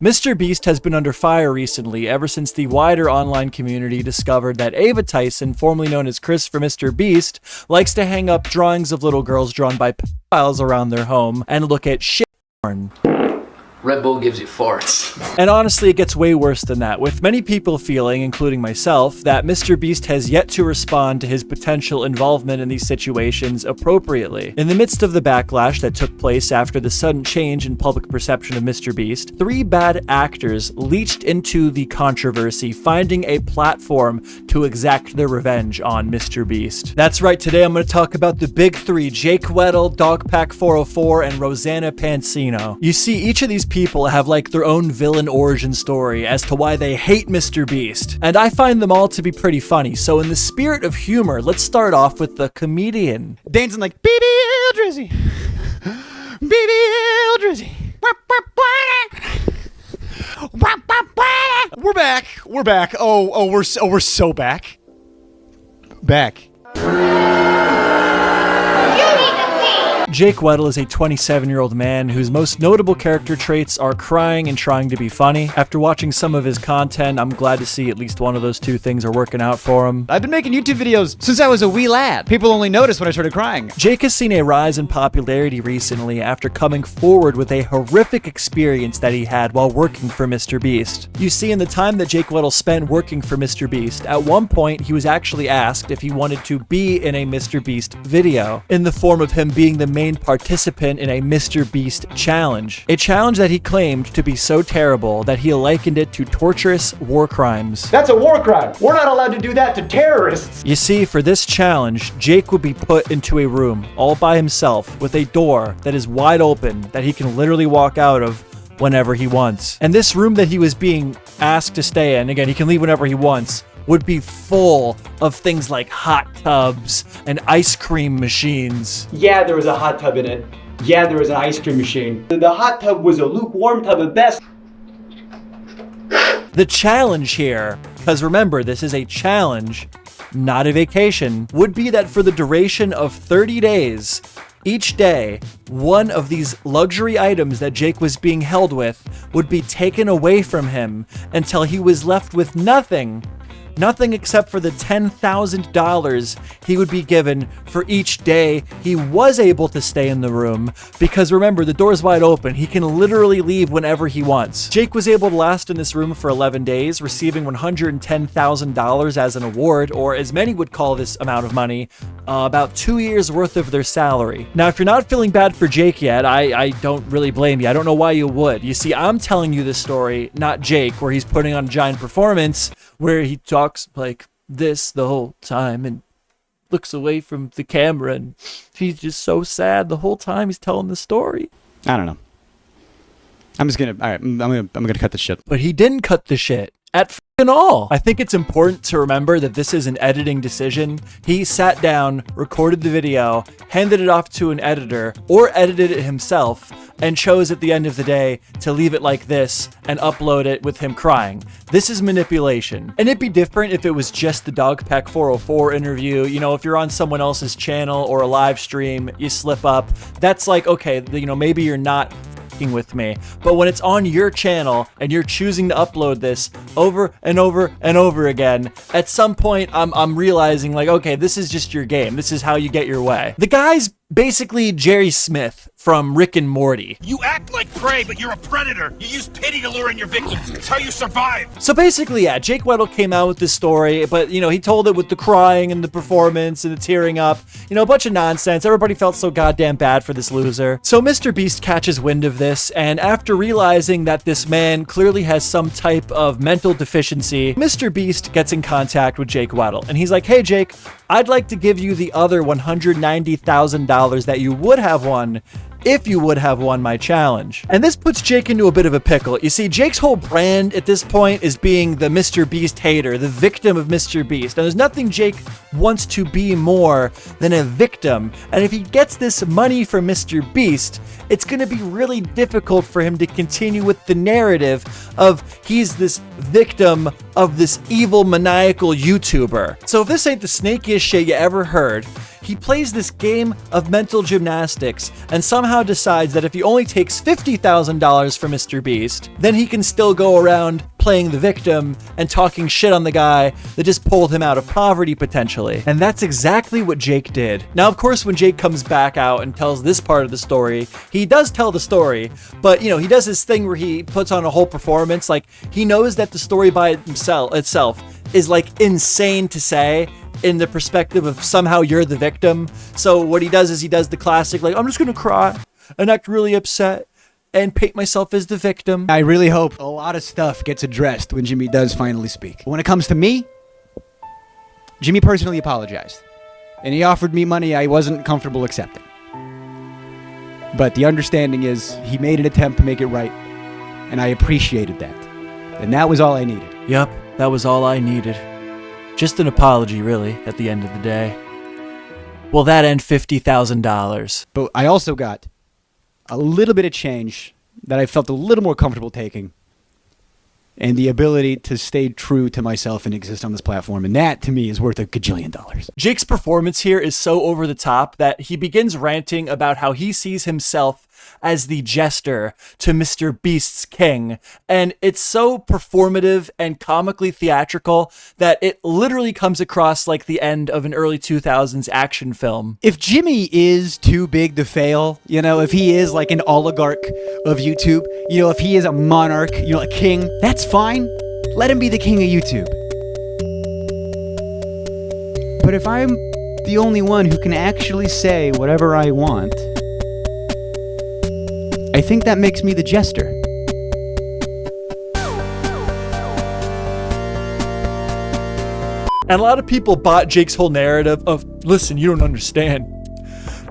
MrBeast has been under fire recently ever since the wider online community discovered that Ava Tyson, formerly known as Chris for MrBeast, likes to hang up drawings of little girls drawn by pedophiles around their home and look at shit porn. Red Bull gives you farts. And honestly, it gets way worse than that, with many people feeling, including myself, that MrBeast has yet to respond to his potential involvement in these situations appropriately. In the midst of the backlash that took place after the sudden change in public perception of MrBeast, 3 bad actors leached into the controversy, finding a platform to exact their revenge on MrBeast. That's right, today I'm going to talk about the big 3, Jake Weddle, Dogpack 404, and Rosanna Pansino. You see, each of these people have like their own villain origin story as to why they hate MrBeast, and I find them all to be pretty funny. So in the spirit of humor, let's start off with the comedian. Dancing like, baby Drizzy, baby Drizzy. We're back. We're so back. Jake Weddle is a 27-year-old man whose most notable character traits are crying and trying to be funny. After watching some of his content, I'm glad to see at least one of those 2 things are working out for him. I've been making YouTube videos since I was a wee lad. People only noticed when I started crying. Jake has seen a rise in popularity recently after coming forward with a horrific experience that he had while working for MrBeast. You see, in the time that Jake Weddle spent working for MrBeast, at one point he was actually asked if he wanted to be in a MrBeast video, in the form of him being the main participant in a MrBeast challenge. A challenge that he claimed to be so terrible that he likened it to torturous war crimes. That's a war crime. We're not allowed to do that to terrorists. You see, for this challenge, Jake would be put into a room all by himself with a door that is wide open that he can literally walk out of whenever he wants. And this room that he was being asked to stay in, again, he can leave whenever he wants, would be full of things like hot tubs and ice cream machines. Yeah, there was a hot tub in it. Yeah, there was an ice cream machine. The hot tub was a lukewarm tub at best. The challenge here, because remember, this is a challenge, not a vacation, would be that for the duration of 30 days, each day, one of these luxury items that Jake was being held with would be taken away from him until he was left with nothing except for the $10,000 he would be given for each day he was able to stay in the room, because remember, the door's wide open. He can literally leave whenever he wants. Jake was able to last in this room for 11 days, receiving $110,000 as an award, or as many would call this amount of money, about 2 years worth of their salary. Now, if you're not feeling bad for Jake yet, I don't really blame you. I don't know why you would. You see, I'm telling you this story, not Jake, where he's putting on a giant performance where he talks like this the whole time and looks away from the camera, and he's just so sad the whole time he's telling the story. I don't know. I'm gonna cut the shit. But he didn't cut the shit at f***ing all. I think it's important to remember that this is an editing decision. He sat down, recorded the video, handed it off to an editor, or edited it himself, and chose at the end of the day to leave it like this and upload it with him crying. This is manipulation. And it'd be different if it was just the Dogpack 404 interview. You know, if you're on someone else's channel or a live stream, you slip up. That's like, okay, you know, maybe you're not with me. But when it's on your channel and you're choosing to upload this over and over and over again, at some point I'm realizing like, okay, this is just your game. This is how you get your way. The guy's basically Jerry Smith from Rick and Morty. You act like prey, but you're a predator. You use pity to lure in your victims. It's how you survive. So basically, yeah, Jake Weddle came out with this story, but, you know, he told it with the crying and the performance and the tearing up, you know, a bunch of nonsense. Everybody felt so goddamn bad for this loser. So MrBeast catches wind of this, and after realizing that this man clearly has some type of mental deficiency, MrBeast gets in contact with Jake Weddle, and he's like, hey, Jake, I'd like to give you the other $190,000 that you would have won if you would have won my challenge. And this puts Jake into a bit of a pickle. You see, Jake's whole brand at this point is being the MrBeast hater, the victim of MrBeast. Now, there's nothing Jake wants to be more than a victim. And if he gets this money from MrBeast, it's going to be really difficult for him to continue with the narrative of he's this victim of this evil, maniacal YouTuber. So if this ain't the snakiest shit you ever heard, he plays this game of mental gymnastics and somehow decides that if he only takes $50,000 from MrBeast, then he can still go around playing the victim and talking shit on the guy that just pulled him out of poverty potentially. And that's exactly what Jake did. Now, of course, when Jake comes back out and tells this part of the story, he does tell the story, but you know, he does this thing where he puts on a whole performance. Like, he knows that the story by itself is like insane to say in the perspective of somehow you're the victim. So what he does is he does the classic, like, I'm just gonna cry and act really upset and paint myself as the victim. I really hope a lot of stuff gets addressed when Jimmy does finally speak. When it comes to me, Jimmy personally apologized. And he offered me money I wasn't comfortable accepting. But the understanding is he made an attempt to make it right, and I appreciated that. And that was all I needed. Yup, that was all I needed. Just an apology, really, at the end of the day. Well, that and $50,000. But I also got a little bit of change that I felt a little more comfortable taking, and the ability to stay true to myself and exist on this platform. And that, to me, is worth $1 gajillion. Jake's performance here is so over the top that he begins ranting about how he sees himself as the jester to MrBeast's king. And it's so performative and comically theatrical that it literally comes across like the end of an early 2000s action film. If Jimmy is too big to fail, you know, if he is like an oligarch of YouTube, you know, if he is a monarch, you know, a king, that's fine. Let him be the king of YouTube. But if I'm the only one who can actually say whatever I want, I think that makes me the jester. And a lot of people bought Jake's whole narrative of, listen, you don't understand.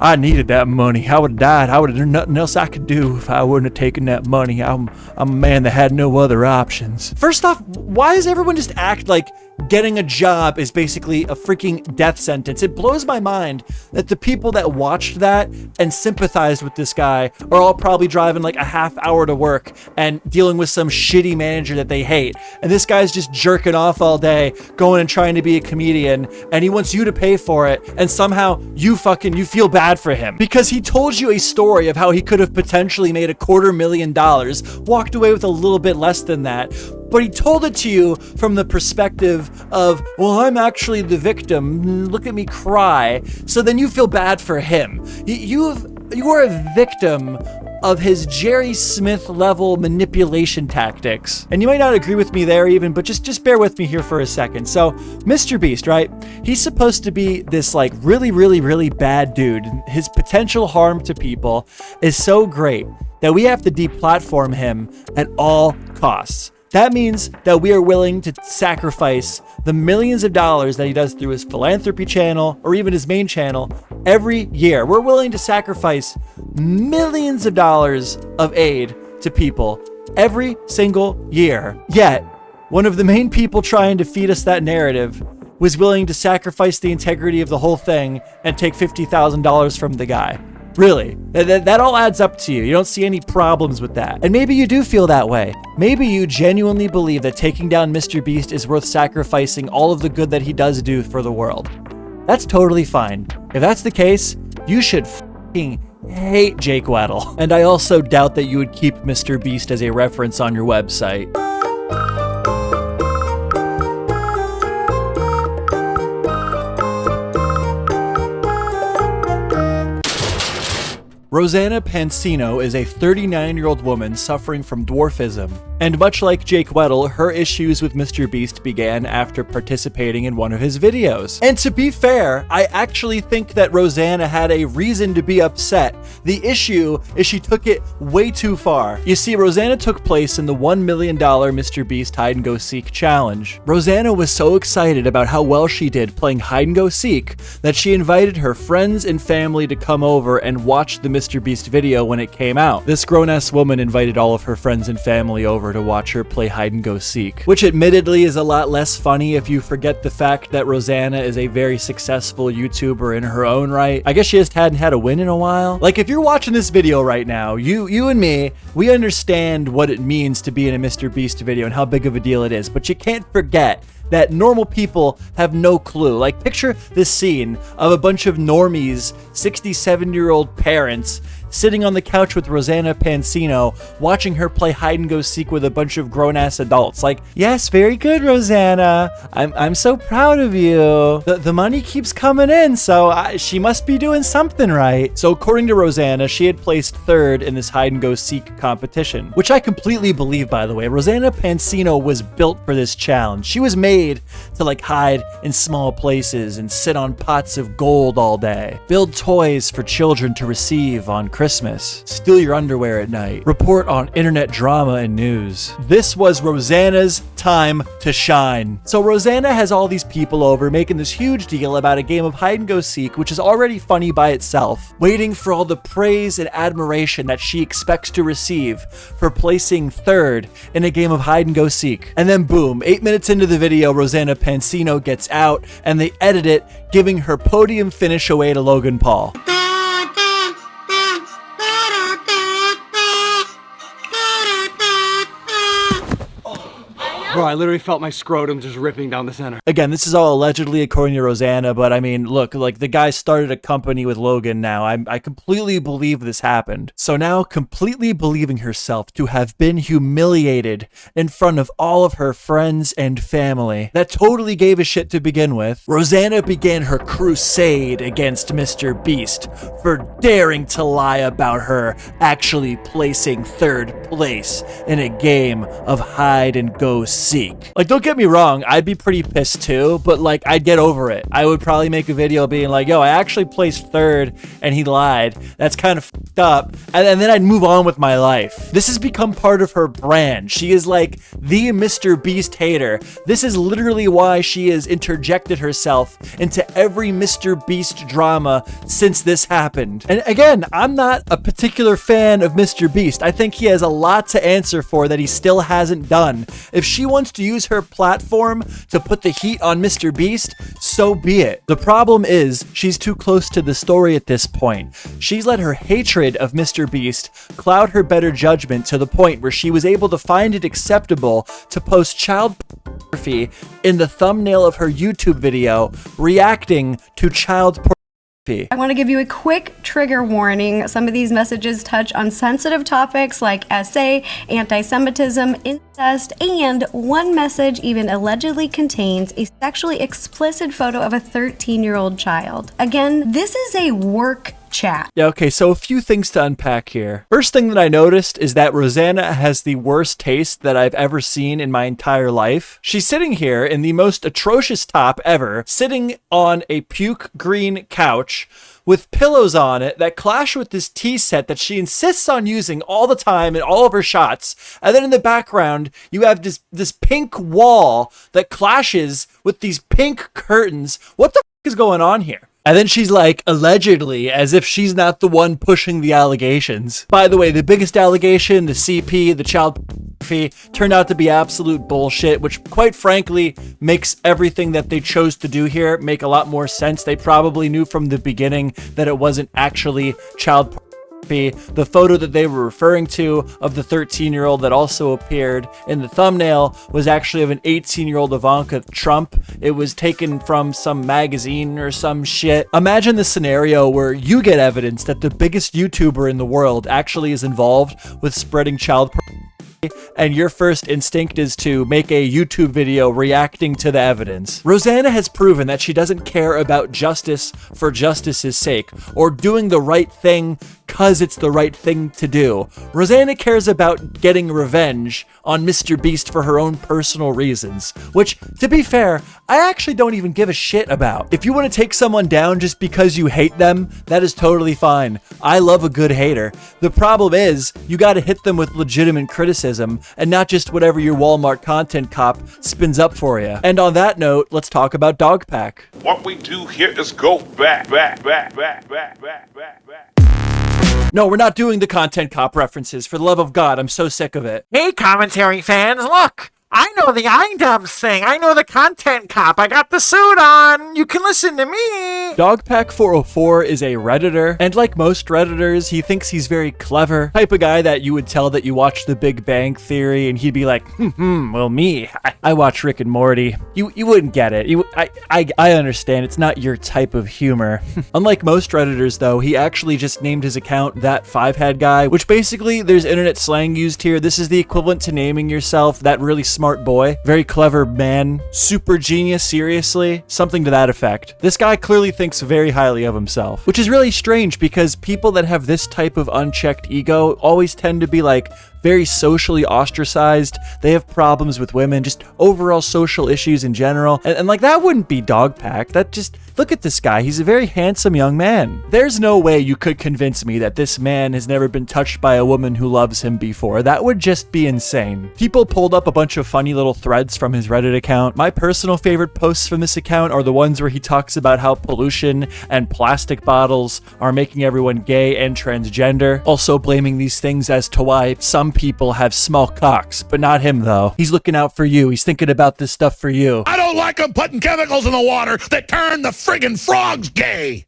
I needed that money. I would have died. There's nothing else I could do if I wouldn't have taken that money. I'm a man that had no other options. First off, why does everyone just act like getting a job is basically a freaking death sentence? It blows my mind that the people that watched that and sympathized with this guy are all probably driving like a half hour to work and dealing with some shitty manager that they hate. And this guy's just jerking off all day, going and trying to be a comedian, and he wants you to pay for it, and somehow you feel bad for him because he told you a story of how he could have potentially made $250,000, walked away with a little bit less than that, but he told it to you from the perspective of, well, I'm actually the victim, look at me cry. So then you feel bad for him. You are a victim of his Jerry Smith level manipulation tactics. And you might not agree with me there even, but just bear with me here for a second. So MrBeast, right? He's supposed to be this like really, really, really bad dude. His potential harm to people is so great that we have to deplatform him at all costs. That means that we are willing to sacrifice the millions of dollars that he does through his philanthropy channel or even his main channel every year. We're willing to sacrifice millions of dollars of aid to people every single year. Yet, one of the main people trying to feed us that narrative was willing to sacrifice the integrity of the whole thing and take $50,000 from the guy. Really, that all adds up to you. You don't see any problems with that. And maybe you do feel that way. Maybe you genuinely believe that taking down MrBeast is worth sacrificing all of the good that he does do for the world. That's totally fine. If that's the case, you should f***ing hate Jake Weddle. And I also doubt that you would keep MrBeast as a reference on your website. Rosanna Pansino is a 39-year-old woman suffering from dwarfism, and much like Jake Weddle, her issues with MrBeast began after participating in one of his videos. And to be fair, I actually think that Rosanna had a reason to be upset. The issue is she took it way too far. You see, Rosanna took place in the $1 million MrBeast hide-and-go-seek challenge. Rosanna was so excited about how well she did playing hide-and-go-seek that she invited her friends and family to come over and watch the MrBeast video when it came out. This grown-ass woman invited all of her friends and family over over to watch her play hide and go seek, which admittedly is a lot less funny if you forget the fact that Rosanna is a very successful YouTuber in her own right. I guess she just hadn't had a win in a while. Like, if you're watching this video right now, you and me, we understand what it means to be in a MrBeast video and how big of a deal it is, but you can't forget that normal people have no clue. Like, picture this scene of a bunch of normies, 67-year-old parents, sitting on the couch with Rosanna Pansino, watching her play hide and go seek with a bunch of grown-ass adults. Like, yes, very good, Rosanna. I'm so proud of you. The money keeps coming in, so she must be doing something right. So according to Rosanna, she had placed 3rd in this hide and go seek competition, which I completely believe, by the way. Rosanna Pansino was built for this challenge. She was made to like hide in small places and sit on pots of gold all day, build toys for children to receive on Christmas, steal your underwear at night, report on internet drama and news. This was Rosanna's time to shine. So Rosanna has all these people over making this huge deal about a game of hide and go seek, which is already funny by itself, waiting for all the praise and admiration that she expects to receive for placing 3rd in a game of hide and go seek. And then boom, 8 minutes into the video, Rosanna Pansino gets out and they edit it, giving her podium finish away to Logan Paul. Bro, I literally felt my scrotum just ripping down the center. Again, this is all allegedly according to Rosanna, but I mean, look, like the guy started a company with Logan now. I completely believe this happened. So now, completely believing herself to have been humiliated in front of all of her friends and family that totally gave a shit to begin with, Rosanna began her crusade against MrBeast for daring to lie about her actually placing 3rd place in a game of hide and go seek. Like, don't get me wrong, I'd be pretty pissed too, but like, I'd get over it. I would probably make a video being like, yo, I actually placed 3rd and he lied. That's kind of fucked up. And then I'd move on with my life. This has become part of her brand. She is like the MrBeast hater. This is literally why she has interjected herself into every MrBeast drama since this happened. And again, I'm not a particular fan of MrBeast. I think he has a lot to answer for that he still hasn't done. If she wants to use her platform to put the heat on MrBeast, so be it. The problem is she's too close to the story at this point. She's let her hatred of MrBeast cloud her better judgment to the point where she was able to find it acceptable to post child pornography in the thumbnail of her YouTube video reacting to child pornography. I want to give you a quick trigger warning. Some of these messages touch on sensitive topics like SA, anti-Semitism, incest, and one message even allegedly contains a sexually explicit photo of a 13-year-old child. Again, this is a work chat. Yeah, okay, so a few things to unpack here. First thing that I noticed is that Rosanna has the worst taste that I've ever seen in my entire life. She's sitting here in the most atrocious top ever, sitting on a puke green couch with pillows on it that clash with this tea set that she insists on using all the time in all of her shots. And then in the background, you have this pink wall that clashes with these pink curtains. What the f is going on here? And then she's like, allegedly, as if she's not the one pushing the allegations. By the way, the biggest allegation, the CP, the child pornography, turned out to be absolute bullshit, which quite frankly makes everything that they chose to do here make a lot more sense. They probably knew from the beginning that it wasn't actually child pornography. The photo that they were referring to of the 13-year-old that also appeared in the thumbnail was actually of an 18-year-old Ivanka Trump. It was taken from some magazine or some shit. Imagine the scenario where you get evidence that the biggest YouTuber in the world actually is involved with spreading child pornography, and your first instinct is to make a YouTube video reacting to the evidence. Rosanna has proven that she doesn't care about justice for justice's sake, or doing the right thing because it's the right thing to do. Rosanna cares about getting revenge on MrBeast for her own personal reasons, which, to be fair, I actually don't even give a shit about. If you want to take someone down just because you hate them, that is totally fine. I love a good hater. The problem is, you gotta hit them with legitimate criticism, and not just whatever your Walmart content cop spins up for you. And on that note, let's talk about dogpack. What we do here is go back. No, we're not doing the content cop references. For the love of God, I'm so sick of it. Hey, commentary fans, look! I know the iDubbbz thing. I know the content cop. I got the suit on. You can listen to me. Dogpack404 is a Redditor, and like most Redditors, he thinks he's very clever. Type of guy that you would tell that you watch The Big Bang Theory, and he'd be like, well, me, I watch Rick and Morty. You wouldn't get it. I understand. It's not your type of humor. Unlike most Redditors, though, he actually just named his account That Five-Head Guy, which basically, there's internet slang used here. This is the equivalent to naming yourself that really smart boy, very clever man, super genius, seriously, something to that effect. This guy clearly thinks very highly of himself, which is really strange because people that have this type of unchecked ego always tend to be like very socially ostracized. They have problems with women, just overall social issues in general. And like, that wouldn't be Dogpack. That just, look at this guy. He's a very handsome young man. There's no way you could convince me that this man has never been touched by a woman who loves him before. That would just be insane. People pulled up a bunch of funny little threads from his Reddit account. My personal favorite posts from this account are the ones where he talks about how pollution and plastic bottles are making everyone gay and transgender, also blaming these things as to why some people have small cocks, but not him though. He's looking out for you. He's thinking about this stuff for you. I don't like them putting chemicals in the water that turn the friggin' frogs gay.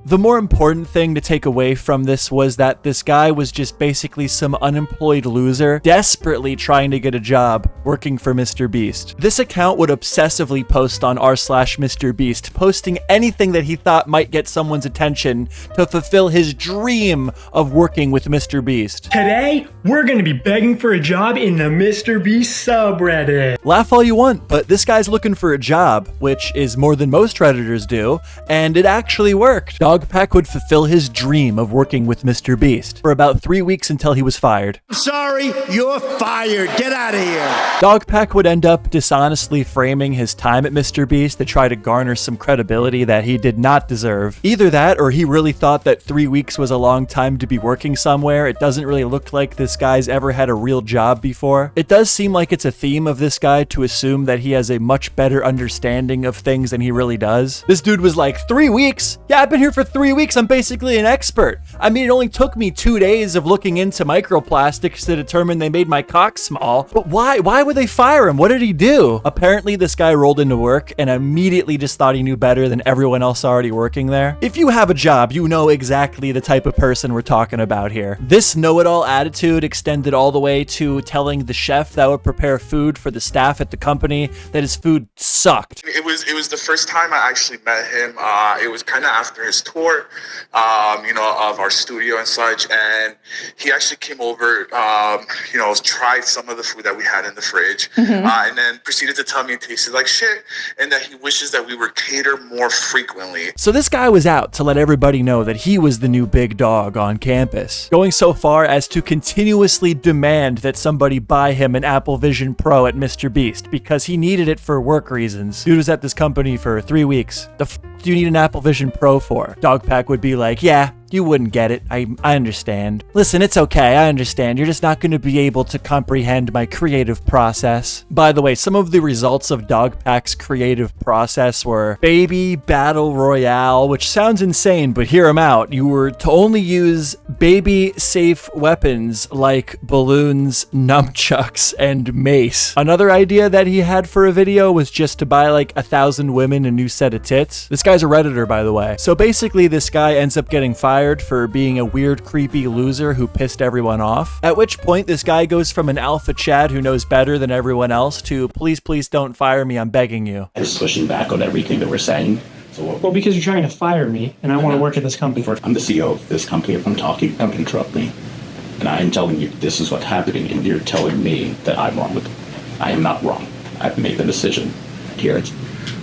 The more important thing to take away from this was that this guy was just basically some unemployed loser desperately trying to get a job working for MrBeast. This account would obsessively post on r/MrBeast, posting anything that he thought might get someone's attention to fulfill his dream of working with MrBeast. Today, we're gonna be begging for a job in the MrBeast subreddit. Laugh all you want, but this guy's looking for a job, which is more than most Redditors do, and it actually worked. Dogpack would fulfill his dream of working with MrBeast for about 3 weeks until he was fired. Sorry, you're fired. Get out of here. Dogpack would end up dishonestly framing his time at MrBeast to try to garner some credibility that he did not deserve. Either that, or he really thought that 3 weeks was a long time to be working somewhere. It doesn't really look like this guy's ever had a real job before. It does seem like it's a theme of this guy to assume that he has a much better understanding of things than he really does. This dude was like, 3 weeks? Yeah, I've been here for 3 weeks. I'm basically an expert. I mean, it only took me 2 days of looking into microplastics to determine they made my cock small. But why would they fire him? What did he do? Apparently, this guy rolled into work and immediately just thought he knew better than everyone else already working there. If you have a job, you know exactly the type of person we're talking about here. This know-it-all attitude extended all the way to telling the chef that would prepare food for the staff at the company that his food sucked. It was the first time I actually met him. It was kind of after his tour, of our studio and such, and he actually came over, tried some of the food that we had in the fridge, and then proceeded to tell me it tasted like shit, and that he wishes that we would cater more frequently. So this guy was out to let everybody know that he was the new big dog on campus, going so far as to continuously demand that somebody buy him an Apple Vision Pro at MrBeast because he needed it for work reasons. Dude was at this company for 3 weeks. The f do you need an Apple Vision Pro for? Dogpack would be like, yeah, you wouldn't get it. I understand. Listen, it's okay. I understand. You're just not going to be able to comprehend my creative process. By the way, some of the results of Dogpack's creative process were Baby Battle Royale, which sounds insane, but hear him out. You were to only use baby-safe weapons like balloons, nunchucks, and mace. Another idea that he had for a video was just to buy like 1,000 women a new set of tits. This guy's a Redditor, by the way. So basically, this guy ends up getting fired for being a weird, creepy loser who pissed everyone off. At which point, this guy goes from an alpha Chad who knows better than everyone else to, please don't fire me, I'm begging you. Just pushing back on everything that we're saying. Well, because you're trying to fire me, and I want to work at this company. I'm the CEO of this company. If I'm talking, don't interrupt me. And I am telling you this is what's happening, and you're telling me that I'm wrong with it. I am not wrong. I've made the decision. Here,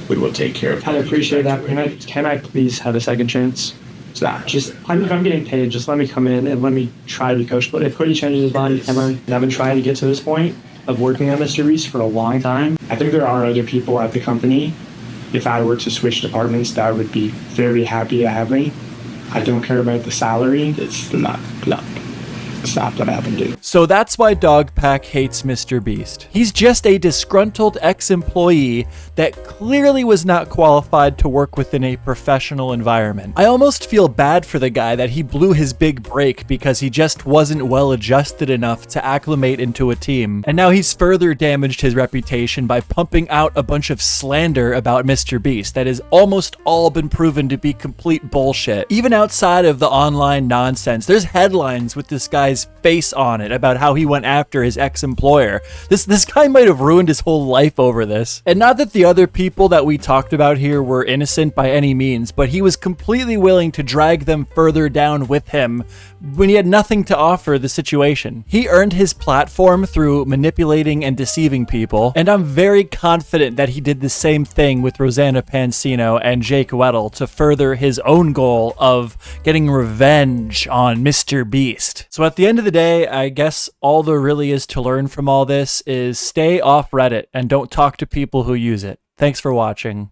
we will take care of it. I appreciate that. Can I please have a second chance? If I'm getting paid, just let me come in and let me try to be coached. But if Cody changes his mind, and I've been trying to get to this point of working on MrBeast for a long time, I think there are other people at the company, if I were to switch departments, that would be very happy to have me. I don't care about the salary. It's not. Stop what happened, dude. So that's why Dogpack hates MrBeast. He's just a disgruntled ex-employee that clearly was not qualified to work within a professional environment. I almost feel bad for the guy that he blew his big break because he just wasn't well adjusted enough to acclimate into a team. And now he's further damaged his reputation by pumping out a bunch of slander about MrBeast that has almost all been proven to be complete bullshit. Even outside of the online nonsense, there's headlines with this guy's face on it about how he went after his ex-employer. This guy might have ruined his whole life over this. And not that the other people that we talked about here were innocent by any means, but he was completely willing to drag them further down with him when he had nothing to offer the situation. He earned his platform through manipulating and deceiving people, and I'm very confident that he did the same thing with Rosanna Pansino and Jake Weddle to further his own goal of getting revenge on MrBeast. So at the end of the day, I guess all there really is to learn from all this is stay off Reddit and don't talk to people who use it. Thanks for watching.